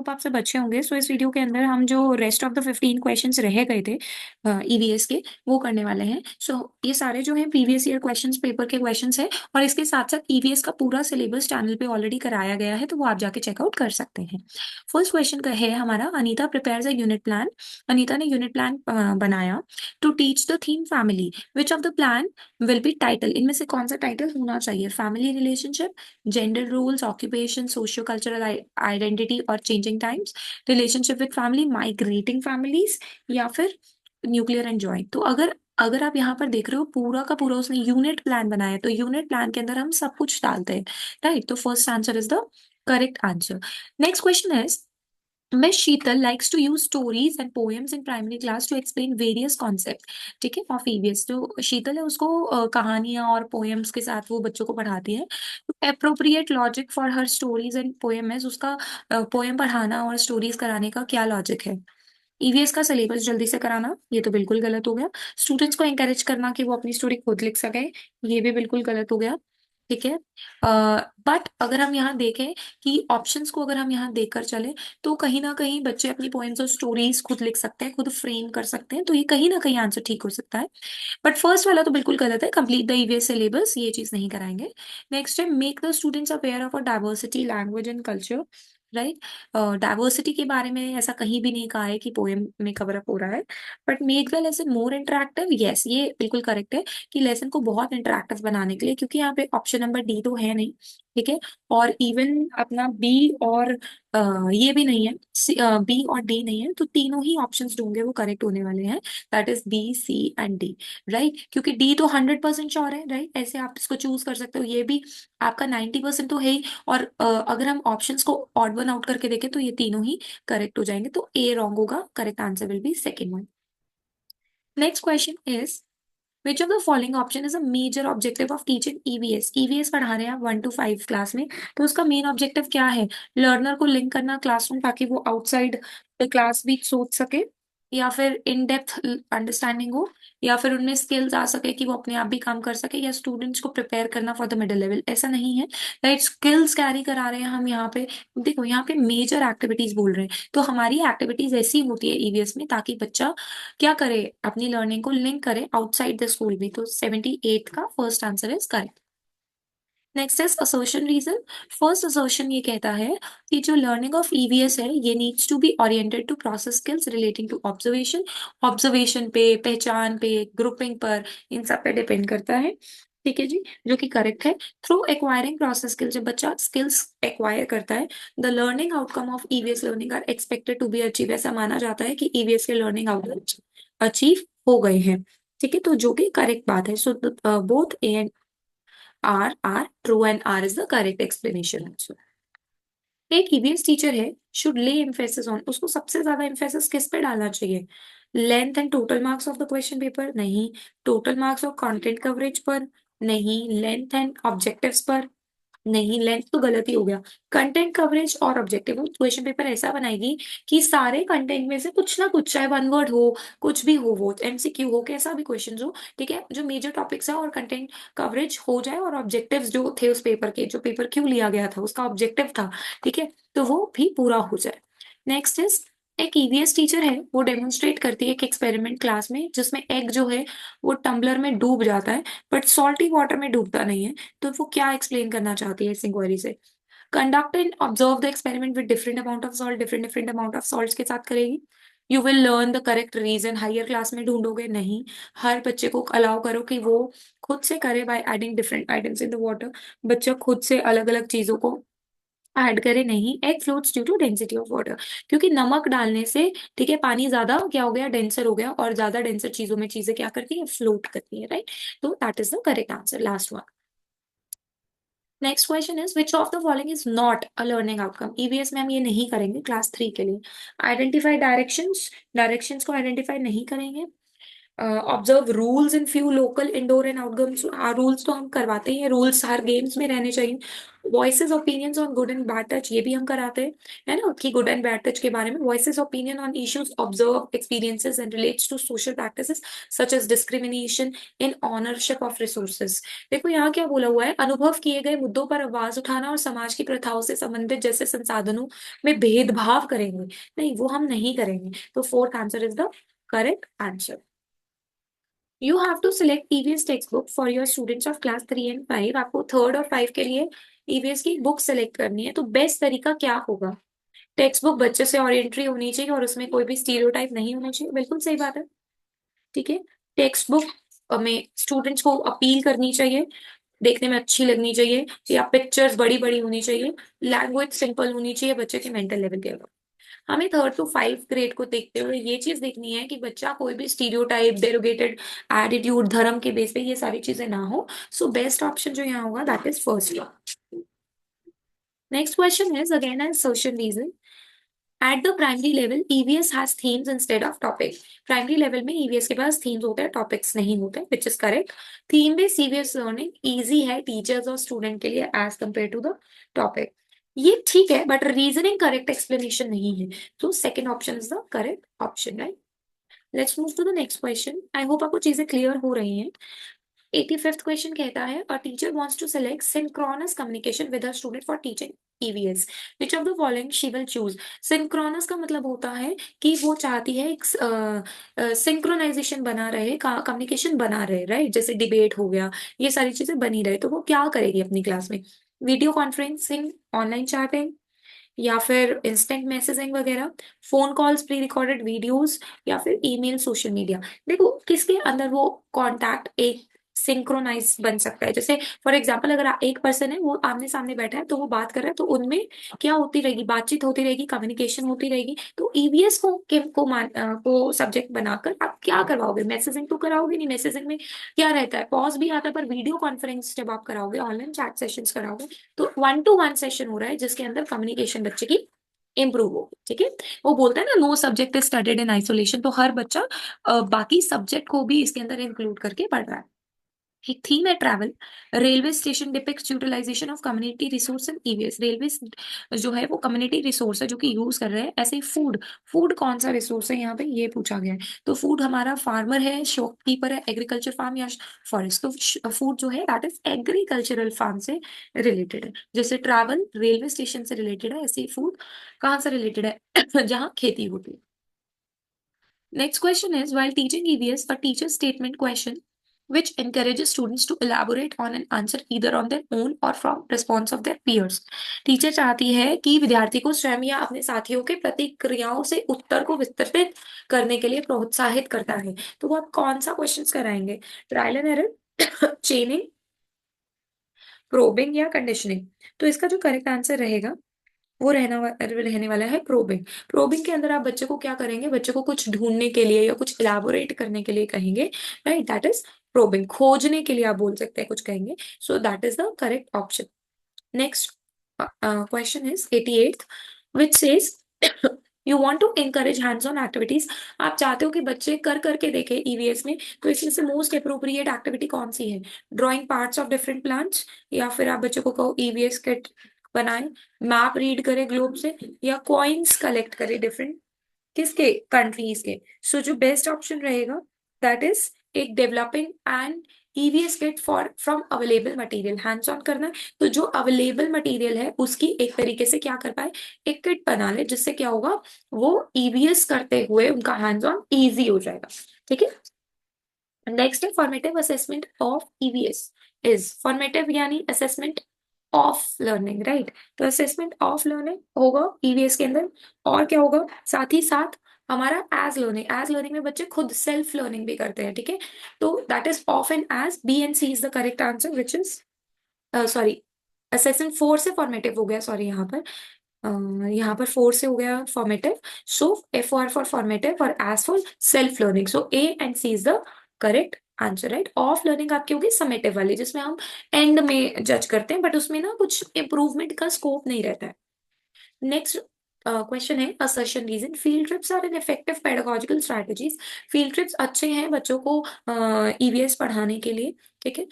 Hope आप सब अच्छे होंगे। सो इस वीडियो के अंदर हम जो रेस्ट ऑफ द 15 क्वेश्चंस रह गए थे ईवीएस के, वो करने वाले हैं। सो ये सारे जो है प्रीवियस ईयर क्वेश्चंस, पेपर के क्वेश्चंस है, और इसके साथ साथ ईवीएस का पूरा सिलेबस चैनल पे ऑलरेडी कराया गया है, तो वो आप जाके चेकआउट कर सकते हैं। फर्स्ट क्वेश्चन का है हमारा, Anita prepares a unit plan. Anita ने यूनिट प्लान बनाया to teach the theme family. Which of the plan will be title? इनमें से कौन सा टाइटल होना चाहिए? Family relationship, gender roles, occupation, socio cultural identity और changing times, relationship with family, migrating families, या फिर न्यूक्लियर एंड जॉइंट। तो अगर अगर आप यहाँ पर देख रहे हो, पूरा का पूरा उसने यूनिट प्लान बनाया, तो यूनिट प्लान के अंदर हम सब कुछ डालते हैं, राइट? तो first answer is the correct answer. Next question is, Miss Sheetal likes to use stories and poems in primary class to explain various concepts, ठीक है, ऑफ ईवीएस। जो शीतल है उसको कहानियां और पोएम्स के साथ वो बच्चों को पढ़ाती है। Appropriate logic for her stories and poem है, उसका पोएम पढ़ाना और स्टोरीज कराने का क्या लॉजिक है? ईवीएस का सिलेबस जल्दी से कराना, ये तो बिल्कुल गलत हो गया। स्टूडेंट्स को एंकरेज करना कि वो अपनी स्टोरी खुद लिख सके, ये भी बिल्कुल गलत हो गया। ठीक है, बट अगर हम यहाँ देखें कि ऑप्शंस को अगर हम यहाँ देखकर चले, तो कहीं ना कहीं बच्चे अपनी पोएम्स और स्टोरीज खुद लिख सकते हैं, खुद फ्रेम कर सकते हैं, तो ये कहीं ना कहीं आंसर ठीक हो सकता है। बट फर्स्ट वाला तो बिल्कुल गलत है, कंप्लीट द ईवीएस सिलेबस, ये चीज नहीं कराएंगे। नेक्स्ट है, make the students aware of a diversity, language and culture, right? Diversity के बारे में ऐसा कहीं भी नहीं कहा है कि पोएम में कवर अप हो रहा है। But make the lesson more interactive, yes, ये बिल्कुल करेक्ट है कि लेसन को बहुत इंटरेक्टिव बनाने के लिए, क्योंकि यहाँ पे ऑप्शन नंबर डी तो है नहीं, ठीक है, और इवन अपना बी और ये भी नहीं है, बी और डी नहीं है, तो तीनों ही ऑप्शंस ढूंढे वो करेक्ट होने वाले हैं, that is B, C and D, right? क्योंकि डी तो 100% श्योर है, राइट? ऐसे आप इसको चूज कर सकते हो, ये भी आपका 90% तो है ही। और अगर हम ऑप्शंस को ऑड वन आउट करके देखें, तो ये तीनों ही करेक्ट हो जाएंगे, तो ए रॉन्ग होगा, correct answer will be second one. Next question is, which of the following option is a major objective of teaching EVS? EVS पढ़ा रहे हैं आप 1 to 5 क्लास में, तो उसका मेन ऑब्जेक्टिव क्या है? लर्नर को लिंक करना क्लासरूम, ताकि वो आउटसाइड द क्लास भी सोच सके, या फिर इन डेप्थ अंडरस्टैंडिंग हो, या फिर उनमें स्किल्स आ सके कि वो अपने आप भी काम कर सके, या स्टूडेंट्स को प्रिपेयर करना फॉर द मिडिल लेवल? ऐसा नहीं है, राइट? स्किल्स कैरी करा रहे हैं हम यहाँ पे। देखो, यहाँ पे मेजर एक्टिविटीज बोल रहे हैं, तो हमारी एक्टिविटीज ऐसी होती है ईवीएस में, ताकि बच्चा क्या करे, अपनी लर्निंग को लिंक करे आउटसाइड द स्कूल भी। तो 78 का first answer is correct. Next is assertion reason. First assertion ये कहता है कि जो लर्निंग ऑफ ईवीएस है, ये needs to be oriented to process skills relating to observation. Observation पे, पहचान पे, ग्रुपिंग पर, इन सब पे डिपेंड करता है, ठीक है जी, जो कि करेक्ट है। थ्रू एक्वायरिंग प्रोसेस स्किल्स, जब बच्चा स्किल्स एक्वायर करता है, the learning outcome of EVS learning are expected to be achieve. ऐसा माना जाता है कि ईवीएस के लर्निंग आउटकम अचीव हो गए हैं, ठीक है, तो जो कि करेक्ट बात है। So both A and R true, and R is the correct explanation answer. एक ईवीएस टीचर है, शुड ले एम्फेसिस ऑन, उसको सबसे ज्यादा एम्फेसिस किस पे डालना चाहिए? Length and total marks of the question paper? नहीं। Total marks of content coverage पर? नहीं। लेंथ एंड ऑब्जेक्टिव्स पर? नहीं, लेंथ तो गलत ही हो गया। कंटेंट कवरेज और ऑब्जेक्टिव। क्वेश्चन पेपर ऐसा बनाएगी कि सारे कंटेंट में से कुछ ना कुछ, चाहे वन वर्ड हो, कुछ भी हो, वो एमसीक्यू हो, कैसा भी क्वेश्चन हो, ठीक है, जो मेजर टॉपिक्स है और कंटेंट कवरेज हो जाए, और ऑब्जेक्टिव्स जो थे उस पेपर के, जो पेपर क्यों लिया गया था, उसका ऑब्जेक्टिव था, ठीक है, तो वो भी पूरा हो जाए। नेक्स्ट इज, एक ईवीएस टीचर है, वो डेमोन्स्ट्रेट करती है एक एक्सपेरिमेंट क्लास में, जिसमें एग जो है वो टम्बलर में डूब जाता है, बट सॉल्टी वाटर में डूबता नहीं है। तो वो क्या एक्सप्लेन करना चाहती है इस इंक्वायरी से? Conduct and observe the experiment with different amount of salt, different different amount of salt के साथ करेगी। You will learn the correct reason, higher class में ढूंढोगे? नहीं। हर बच्चे को अलाउ करो कि वो खुद से करे by adding different items in the water, बच्चा खुद से अलग अलग चीजों को ऐड करे? नहीं। Egg floats due to density of water, क्योंकि नमक डालने से, ठीक है, पानी ज्यादा क्या हो गया, डेंसर हो गया, और ज्यादा डेंसर चीजों में चीजें क्या करती है, फ्लोट करती है, राइट? तो that is the correct answer, last one. Next question is, which of the following is not a learning outcome? EVS में हम ये नहीं करेंगे क्लास 3 के लिए। आइडेंटिफाई डायरेक्शंस, डायरेक्शंस को आइडेंटिफाई नहीं करेंगे। Observe rules in few local indoor and outdoor rules तो हम करवाते ही हैं, रूल्स हर गेम्स में रहने चाहिए। Voices opinions on good and bad touch, ये भी हम कराते हैं, है ना, कि गुड एंड बैड टच के बारे में। Voices opinion on issues observe experiences and relates to social practices such as discrimination in ownership of resources. देखो यहाँ क्या बोला हुआ है, अनुभव किए गए मुद्दों पर आवाज उठाना और समाज की प्रथाओं से संबंधित जैसे संसाधनों में भेदभाव करेंगे, नहीं वो हम नहीं करेंगे। तो fourth answer is the correct answer. You have to select EVS text book for your students of class 3 and 5। आपको थर्ड और 5 के लिए ईवीएस की बुक सेलेक्ट करनी है, तो बेस्ट तरीका क्या होगा? टेक्स्ट बुक बच्चे से ओरिएंटरी होनी चाहिए और उसमें कोई भी स्टीरियोटाइप नहीं होना चाहिए, बिल्कुल सही बात है, ठीक है। टेक्स्ट बुक में स्टूडेंट्स को अपील करनी चाहिए, देखने में अच्छी लगनी चाहिए, या पिक्चर्स बड़ी बड़ी होनी चाहिए, लैंग्वेज सिंपल होनी चाहिए बच्चे के मेंटल लेवल के। हमें 3 to 5 ग्रेड को देखते हुए ये चीज देखनी है कि बच्चा कोई भी स्टीरियोटाइप, डेरोगेटेड एटीट्यूड, धर्म के बेस पे ये सारी चीजें ना हो। सो बेस्ट ऑप्शन जो यहाँ होगा that is first. Next question is again as social reason. At the primary level EVS has themes instead of topic. Primary level में ईवीएस के पास थीम्स होते हैं, टॉपिक्स नहीं होते, which is correct. Theme based EVS learning easy है teachers और student के लिए as compare to the topic. ये ठीक है, बट रीजनिंग करेक्ट एक्सप्लेनेशन नहीं है, तो second option is the correct option, right. Let's move to the next question. I hope आपको चीजें क्लियर हो रही हैं। 85th क्वेश्चन कहता है a teacher wants to select synchronous communication with a student for teaching EVS, which of the following she will choose. Synchronous का मतलब होता है कि वो चाहती है एक सिंक्रोनाइजेशन बना रहे, कम्युनिकेशन बना रहे, राइट, जैसे डिबेट हो गया, ये सारी चीजें बनी रहे। तो वो क्या करेगी अपनी क्लास में? वीडियो कॉन्फ्रेंसिंग, ऑनलाइन चैटिंग, या फिर इंस्टेंट मैसेजिंग वगैरह, phone calls, pre recorded videos, या फिर ईमेल, सोशल मीडिया। देखो किसके अंदर वो कॉन्टैक्ट एक सिंक्रोनाइज बन सकता है। जैसे फॉर एग्जाम्पल अगर एक पर्सन है वो आमने सामने बैठा है तो वो बात कर रहा है, तो उनमें क्या होती रहेगी, बातचीत होती रहेगी, कम्युनिकेशन होती रहेगी। तो ईवीएस को सब्जेक्ट बनाकर आप क्या करवाओगे? मैसेजिंग तो कराओगे नहीं, मैसेजिंग में क्या रहता है, पॉज भी आता है, पर वीडियो कॉन्फ्रेंस जब आप कराओगे, ऑनलाइन चैट सेशंस कराओगे, तो 1-to-1 सेशन हो रहा है जिसके अंदर कम्युनिकेशन बच्चे की इंप्रूव होगी, ठीक है। वो बोलता है ना, no subject is studied in isolation, तो हर बच्चा बाकी सब्जेक्ट को भी इसके अंदर इंक्लूड करके पढ़ रहा है। एक थीम है travel. Railway station depicts utilization of community resource in EVS. Railway जो है वो कम्युनिटी रिसोर्स है जो कि यूज कर रहे हैं। ऐसे ही फूड, फूड कौन सा रिसोर्स है यहाँ पे ये पूछा गया है। तो फूड हमारा फार्मर है, शॉपकीपर है, एग्रीकल्चर फार्म या फॉरेस्ट। तो फूड जो है दैट इज एग्रीकल्चरल फार्म से रिलेटेड है। जैसे ट्रैवल रेलवे स्टेशन से रिलेटेड है, ऐसे ही फूड कहाँ से रिलेटेड है जहाँ खेती होती है। Next question is, while teaching EVS, a teacher's statement question which encourages students to elaborate on an answer either on their own or from response of their peers. Teacher चाहती है कि विद्यार्थी को स्वयं या अपने साथियों के प्रतिक्रियाओं से उत्तर को विस्तृत करने के लिए प्रोत्साहित करता है। तो वो आप कौन सा क्वेश्चन कराएंगे? ट्रायल एंड एरर, चेनिंग, प्रोबिंग या कंडीशनिंग? तो इसका जो करेक्ट आंसर रहेगा वो रहने वाला है प्रोबिंग। प्रोबिंग के अंदर आप बच्चे को क्या करेंगे? बच्चे को कुछ ढूंढने के लिए या कुछ इलाबोरेट करने के लिए कहेंगे, राइट, दैट इज प्रोबिंग। खोजने के लिए आप बोल सकते हैं, कुछ कहेंगे। So that is the correct option. Next question is 88th which says you want to encourage hands on activities. आप चाहते हो कि बच्चे कर करके देखें ईवीएस में, तो इसमें से मोस्ट अप्रोप्रिएट एक्टिविटी कौन सी है? Drawing parts of different plants, या फिर आप बच्चों को कहो ईवीएस किट बनाए, मैप रीड करे ग्लोब से, या कॉइन्स कलेक्ट करे डिफरेंट किसके, कंट्रीज के। सो जो बेस्ट ऑप्शन रहेगा दैट इज एक developing and EVS kit for from available material. Hands on करना है तो जो अवेलेबल मटेरियल है उसकी एक तरीके से क्या कर पाए, एक किट बना ले, जिससे क्या होगा, वो ईवीएस करते हुए उनका हैंड्स ऑन ईजी हो जाएगा, ठीक है। नेक्स्ट है formative assessment of EVS is, formative यानी असेसमेंट ऑफ लर्निंग, राइट। तो असेसमेंट ऑफ लर्निंग होगा ईवीएस के अंदर, और क्या होगा साथ ही साथ हमारा एज लर्निंग। एज लर्निंग में बच्चे खुद सेल्फ लर्निंग भी करते हैं, ठीक है। तो that is of and as, B and C is the correct answer which is sorry, assessment 4 से फॉर्मेटिव हो गया, सॉरी यहाँ पर 4 से हो गया formative. So F R for formative और as for self learning. So A and C is the correct answer, right. Of learning आपकी होगी समेटिव वाली, जिसमें हम एंड में जज करते हैं, बट उसमें ना कुछ इंप्रूवमेंट का स्कोप नहीं रहता है। नेक्स्ट क्वेश्चन है assertion reason. Field trips are an effective pedagogical strategies. Field trips अच्छे हैं बच्चों को ईवीएस पढ़ाने के लिए, ठीक है।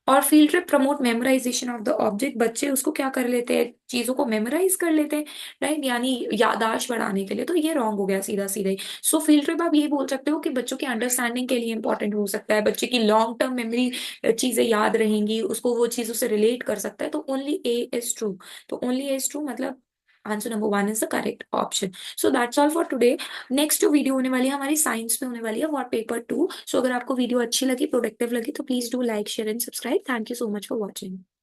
और field trip promote memorisation of the object. बच्चे उसको क्या कर लेते हैं, चीजों को मेमोराइज कर लेते हैं, राइट, यानी यादाश्त बढ़ाने के लिए। तो ये रॉन्ग हो गया सीधा सीधा ही। सो फील्ड ट्रिप आप ये बोल सकते हो कि बच्चों की अंडरस्टैंडिंग के लिए इंपॉर्टेंट हो सकता है, बच्चे की लॉन्ग टर्म मेमोरी चीजें याद रहेंगी, उसको वो चीजों से रिलेट कर सकता है। तो ओनली ए इज ट्रू। तो ओनली ए इज ट्रू मतलब answer number one is the correct option. So that's all for today. Next जो वीडियो होने वाली है हमारी साइंस में होने वाली है, वॉट पेपर 2। सो अगर आपको वीडियो अच्छी लगी, प्रोडक्टिव लगी, तो please do like share and subscribe. Thank you so much for watching.